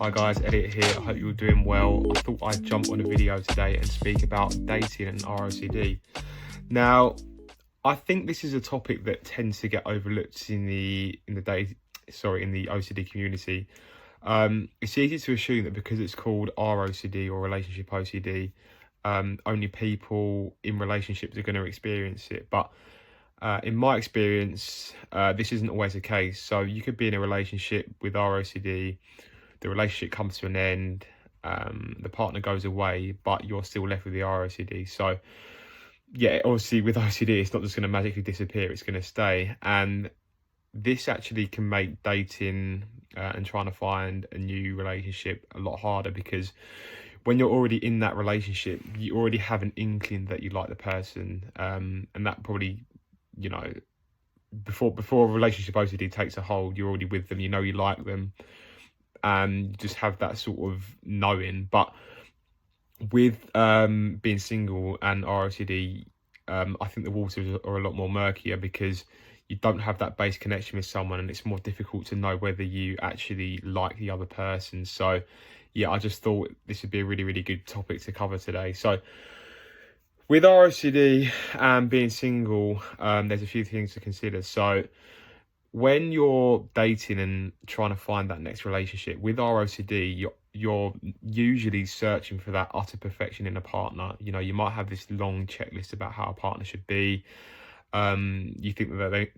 Hi guys, Elliott here. I hope you're doing well. I thought I'd jump on a video today and speak about dating and ROCD. Now, I think this is a topic that tends to get overlooked in the OCD community. It's easy to assume that because it's called ROCD or relationship OCD, only people in relationships are going to experience it. But in my experience, this isn't always the case. So you could be in a relationship with ROCD, the relationship comes to an end, the partner goes away, but you're still left with the ROCD. So yeah, obviously with OCD, it's not just going to magically disappear, it's going to stay. And this actually can make dating and trying to find a new relationship a lot harder, because when you're already in that relationship, you already have an inkling that you like the person, and that probably, you know, before a relationship OCD takes a hold, you're already with them, you know you like them, and you just have that sort of knowing. But with being single and ROCD, I think the waters are a lot more murkier, because you don't have that base connection with someone, and it's more difficult to know whether you actually like the other person. So yeah, I just thought this would be a really, really good topic to cover today. So with ROCD and being single, there's a few things to consider. So when you're dating and trying to find that next relationship with ROCD, you're usually searching for that utter perfection in a partner. You know, you might have this long checklist about how a partner should be. You think that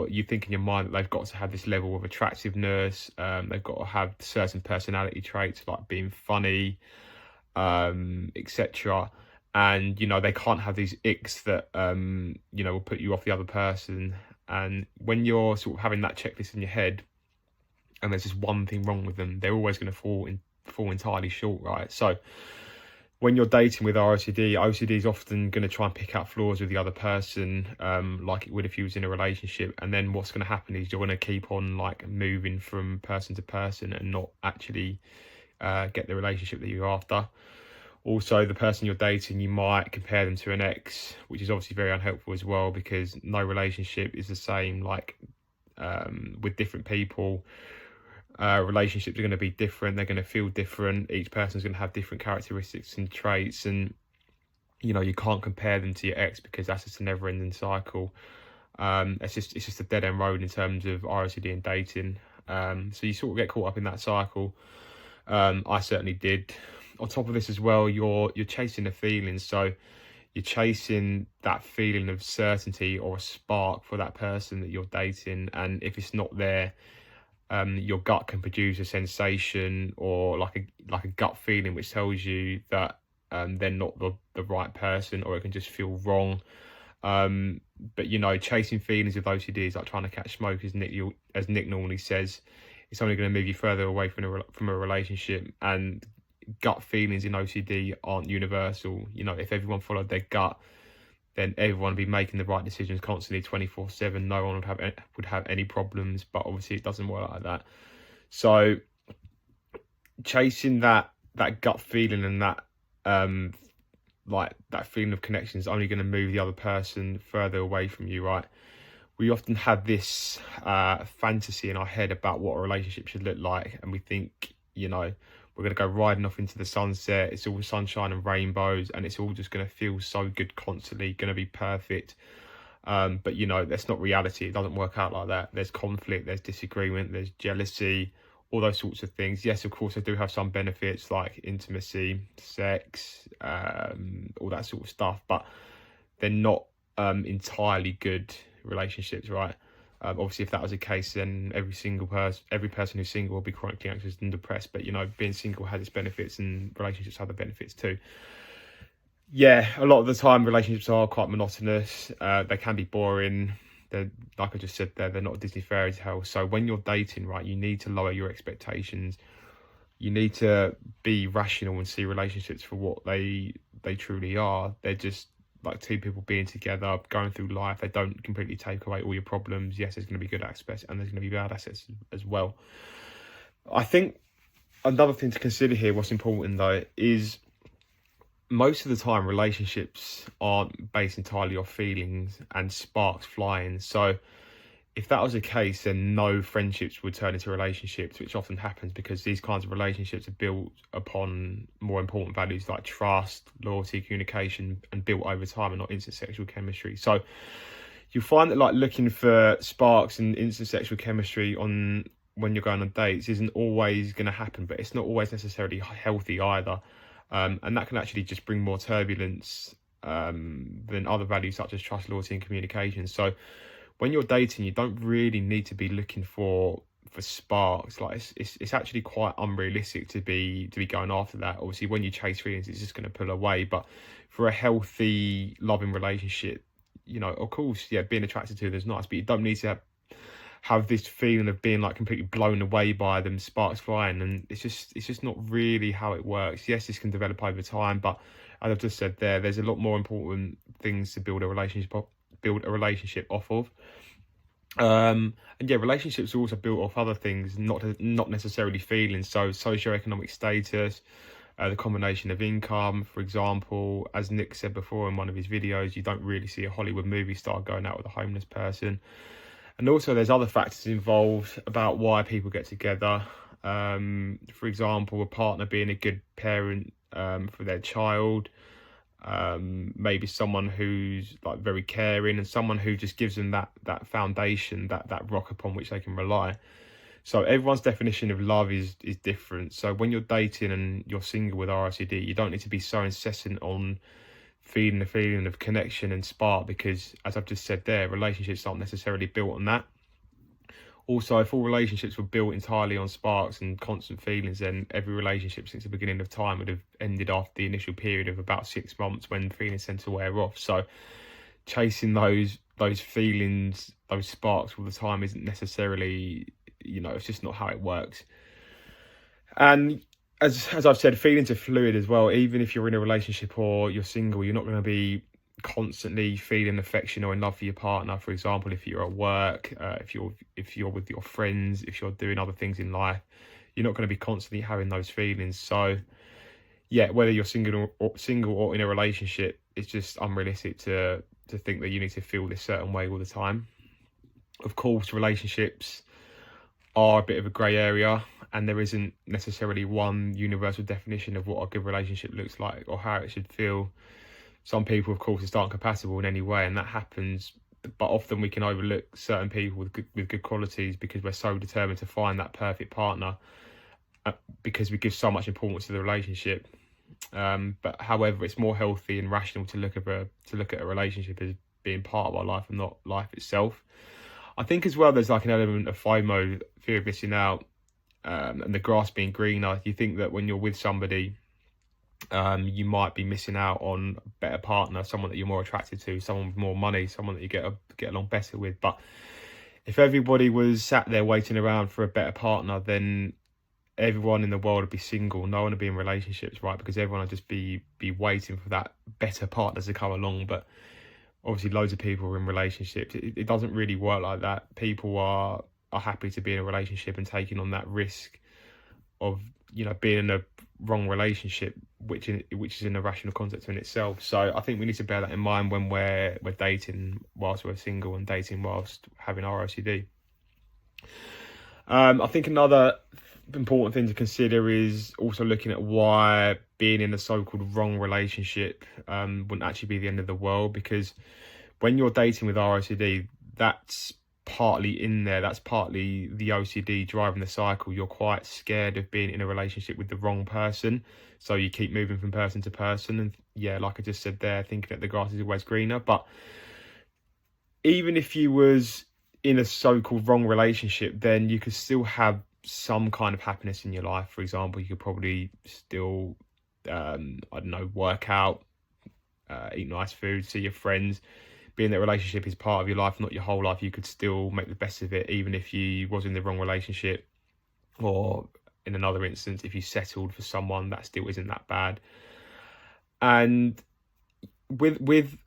you think in your mind that they've got to have this level of attractiveness. They've got to have certain personality traits like being funny, etc. And, you know, they can't have these icks that, will put you off the other person. And when you're sort of having that checklist in your head and there's just one thing wrong with them, they're always going to fall entirely short, right? So when you're dating with OCD is often going to try and pick out flaws with the other person, like it would if you was in a relationship. And then what's going to happen is you're going to keep on like moving from person to person and not actually get the relationship that you're after. Also, the person you're dating, you might compare them to an ex, which is obviously very unhelpful as well, because no relationship is the same. Like with different people, relationships are going to be different. They're going to feel different. Each person's going to have different characteristics and traits, and you know, you can't compare them to your ex, because that's just a never-ending cycle. It's just a dead-end road in terms of ROCD and dating. So you sort of get caught up in that cycle. I certainly did. On top of this as well, you're chasing the feelings. So you're chasing that feeling of certainty or a spark for that person that you're dating. And if it's not there, your gut can produce a sensation or like a gut feeling which tells you that they're not the right person, or it can just feel wrong. But you know, chasing feelings with OCD is like trying to catch smoke, as Nick normally says. It's only going to move you further away from a relationship. And gut feelings in OCD aren't universal. You know, if everyone followed their gut, then everyone would be making the right decisions constantly 24/7. No one would have any problems. But obviously it doesn't work like that. So chasing that gut feeling and that that feeling of connection is only going to move the other person further away from you, right? We often have this fantasy in our head about what a relationship should look like, and we think, you know, we're going to go riding off into the sunset. It's all sunshine and rainbows, and it's all just going to feel so good constantly, going to be perfect. But, you know, that's not reality. It doesn't work out like that. There's conflict, there's disagreement, there's jealousy, all those sorts of things. Yes, of course, they do have some benefits like intimacy, sex, all that sort of stuff, but they're not entirely good relationships, right? Obviously, if that was the case, then every person who's single will be chronically anxious and depressed. But, you know, being single has its benefits, and relationships have the benefits too. Yeah, a lot of the time relationships are quite monotonous. They can be boring. They're, like I just said there, they're not a Disney fairy tale. So when you're dating, right, you need to lower your expectations. You need to be rational and see relationships for what they truly are. They're just like two people being together, going through life. They don't completely take away all your problems. Yes, there's going to be good aspects and there's going to be bad aspects as well. I think another thing to consider here, what's important though, is most of the time relationships aren't based entirely off feelings and sparks flying. So If that was the case, then no friendships would turn into relationships, which often happens because these kinds of relationships are built upon more important values like trust, loyalty, communication, and built over time, and not instant sexual chemistry. So you find that like looking for sparks and instant sexual chemistry on when you're going on dates isn't always going to happen, but it's not always necessarily healthy either. And that can actually just bring more turbulence than other values such as trust, loyalty, and communication. So when you're dating, you don't really need to be looking for sparks. Like it's actually quite unrealistic to be going after that. Obviously, when you chase feelings, it's just going to pull away. But for a healthy, loving relationship, you know, of course, yeah, being attracted to them is nice, but you don't need to have this feeling of being like completely blown away by them, sparks flying, and it's just not really how it works. Yes, this can develop over time, but as I've just said there's a lot more important things to build a relationship off of. And yeah, relationships are also built off other things, not necessarily feelings. So socioeconomic status, the combination of income, for example. As Nick said before in one of his videos, you don't really see a Hollywood movie star going out with a homeless person. And also there's other factors involved about why people get together. For example, a partner being a good parent for their child, maybe someone who's like very caring, and someone who just gives them that foundation, that rock upon which they can rely. So everyone's definition of love is different. So when you're dating and you're single with ROCD, you don't need to be so insistent on feeling the feeling of connection and spark, because as I've just said there, relationships aren't necessarily built on that. Also, if all relationships were built entirely on sparks and constant feelings, then every relationship since the beginning of time would have ended after the initial period of about 6 months when feelings tend to wear off. So chasing those feelings, those sparks all the time isn't necessarily, you know, it's just not how it works. And as I've said, feelings are fluid as well. Even if you're in a relationship or you're single, you're not going to be constantly feeling affection or in love for your partner. For example, if you're at work, if you're with your friends, if you're doing other things in life, you're not going to be constantly having those feelings. So yeah, whether you're single or in a relationship, it's just unrealistic to think that you need to feel this certain way all the time. Of course, relationships are a bit of a grey area, and there isn't necessarily one universal definition of what a good relationship looks like or how it should feel. Some people, of course, just aren't compatible in any way, and that happens. But often we can overlook certain people with good qualities because we're so determined to find that perfect partner, because we give so much importance to the relationship. But however, it's more healthy and rational to look at a relationship as being part of our life and not life itself. I think as well there's like an element of FOMO, fear of missing out, and the grass being greener. You think that when you're with somebody, you might be missing out on a better partner, someone that you're more attracted to, someone with more money, someone that you get along better with. But if everybody was sat there waiting around for a better partner, then everyone in the world would be single. No one would be in relationships, right? Because everyone would just be waiting for that better partner to come along. But obviously loads of people are in relationships. It doesn't really work like that. People are happy to be in a relationship and taking on that risk of, you know, being in a wrong relationship, which is an irrational concept in itself. So I think we need to bear that in mind when we're dating whilst we're single and dating whilst having ROCD. I think another important thing to consider is also looking at why being in a so-called wrong relationship wouldn't actually be the end of the world. Because when you're dating with ROCD, that's partly in there, that's partly the OCD driving the cycle. You're quite scared of being in a relationship with the wrong person, so you keep moving from person to person. And yeah, like I just said there, thinking that the grass is always greener. But even if you was in a so-called wrong relationship, then you could still have some kind of happiness in your life. For example, you could probably still work out, eat nice food, see your friends. Being that relationship is part of your life, not your whole life, you could still make the best of it, even if you was in the wrong relationship, or in another instance, if you settled for someone, that still isn't that bad. And with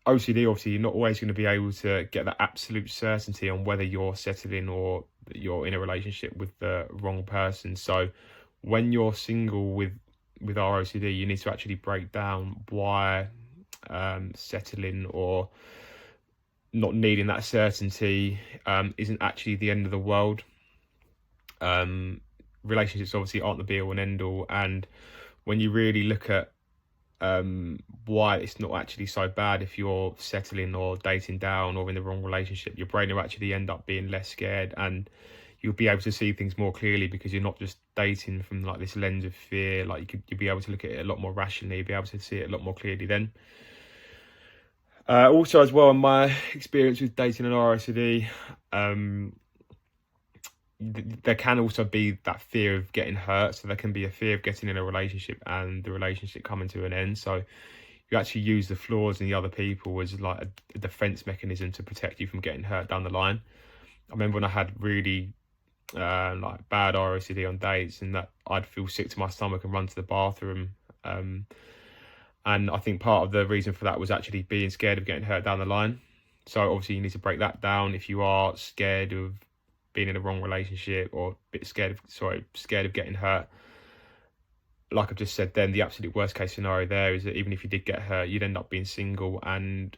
OCD, obviously, you're not always going to be able to get that absolute certainty on whether you're settling or you're in a relationship with the wrong person. So when you're single with ROCD, you need to actually break down why settling or not needing that certainty isn't actually the end of the world. Relationships obviously aren't the be all and end all, and when you really look at why it's not actually so bad if you're settling or dating down or in the wrong relationship, your brain will actually end up being less scared, and you'll be able to see things more clearly because you're not just dating from like this lens of fear. Like you'll be able to look at it a lot more rationally, you'll be able to see it a lot more clearly then. Also as well, in my experience with dating and ROCD, there can also be that fear of getting hurt. So there can be a fear of getting in a relationship and the relationship coming to an end. So you actually use the flaws in the other people as like a defense mechanism to protect you from getting hurt down the line. I remember when I had really like bad ROCD on dates, and that I'd feel sick to my stomach and run to the bathroom. And I think part of the reason for that was actually being scared of getting hurt down the line. So obviously you need to break that down. If you are scared of being in a wrong relationship or a bit scared of getting hurt, like I've just said, then the absolute worst case scenario there is that even if you did get hurt, you'd end up being single, and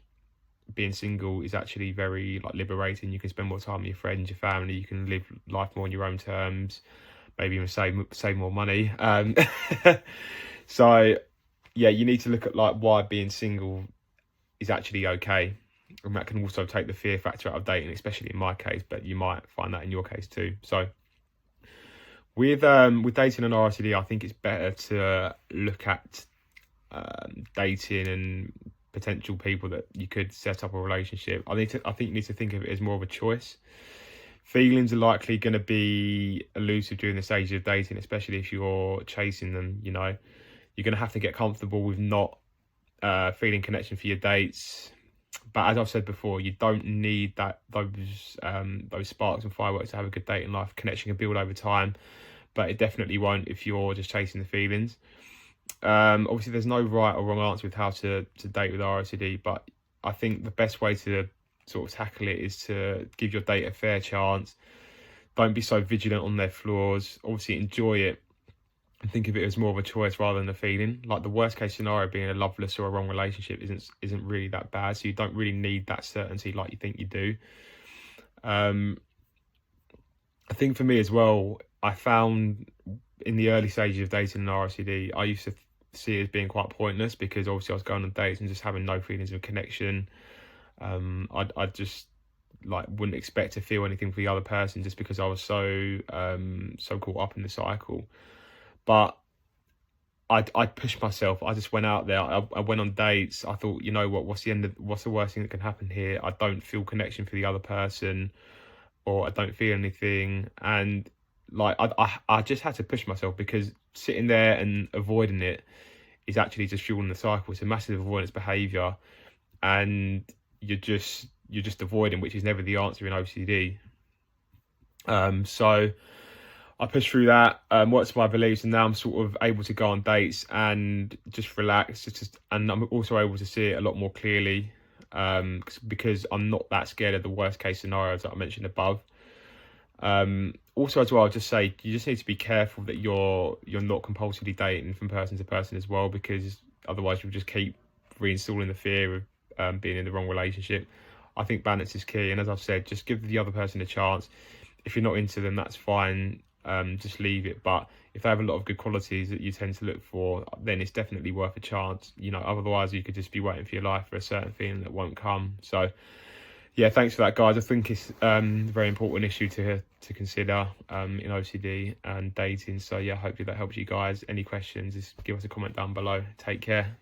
being single is actually very like liberating. You can spend more time with your friends, your family, you can live life more on your own terms, maybe even save more money. So yeah, you need to look at like why being single is actually okay. And that can also take the fear factor out of dating, especially in my case, but you might find that in your case too. So with dating and ROCD, I think it's better to look at dating and potential people that you could set up a relationship. I think you need to think of it as more of a choice. Feelings are likely going to be elusive during the stage of dating, especially if you're chasing them. You know, you're going to have to get comfortable with not feeling connection for your dates. But as I've said before, you don't need those sparks and fireworks to have a good dating life. Connection can build over time, but it definitely won't if you're just chasing the feelings. Obviously, there's no right or wrong answer with how to date with ROCD, but I think the best way to sort of tackle it is to give your date a fair chance. Don't be so vigilant on their flaws. Obviously, enjoy it and think of it as more of a choice rather than a feeling. Like the worst case scenario being a loveless or a wrong relationship isn't really that bad. So you don't really need that certainty like you think you do. I think for me as well, I found in the early stages of dating and ROCD, I used to see it as being quite pointless because obviously I was going on dates and just having no feelings of connection. I just like wouldn't expect to feel anything for the other person just because I was so caught up in the cycle. But I pushed myself. I just went out there. I went on dates. I thought, you know what? What's the worst thing that can happen here? I don't feel connection for the other person, or I don't feel anything. And like I just had to push myself because sitting there and avoiding it is actually just fueling the cycle. It's a massive avoidance behaviour, and you're just avoiding, which is never the answer in OCD. So I pushed through that, worked my beliefs, and now I'm sort of able to go on dates and just relax. And I'm also able to see it a lot more clearly because I'm not that scared of the worst case scenarios that I mentioned above. Also as well, I'll just say you just need to be careful that you're not compulsively dating from person to person as well, because otherwise you'll just keep reinstalling the fear of being in the wrong relationship. I think balance is key, and as I've said, just give the other person a chance. If you're not into them, that's fine. Just leave it. But if they have a lot of good qualities that you tend to look for, then it's definitely worth a chance. You know, otherwise you could just be waiting for your life for a certain feeling that won't come. So yeah, thanks for that, guys. I think it's a very important issue to consider in OCD and dating. So yeah, hopefully that helps you guys. Any questions, just give us a comment down below. Take care.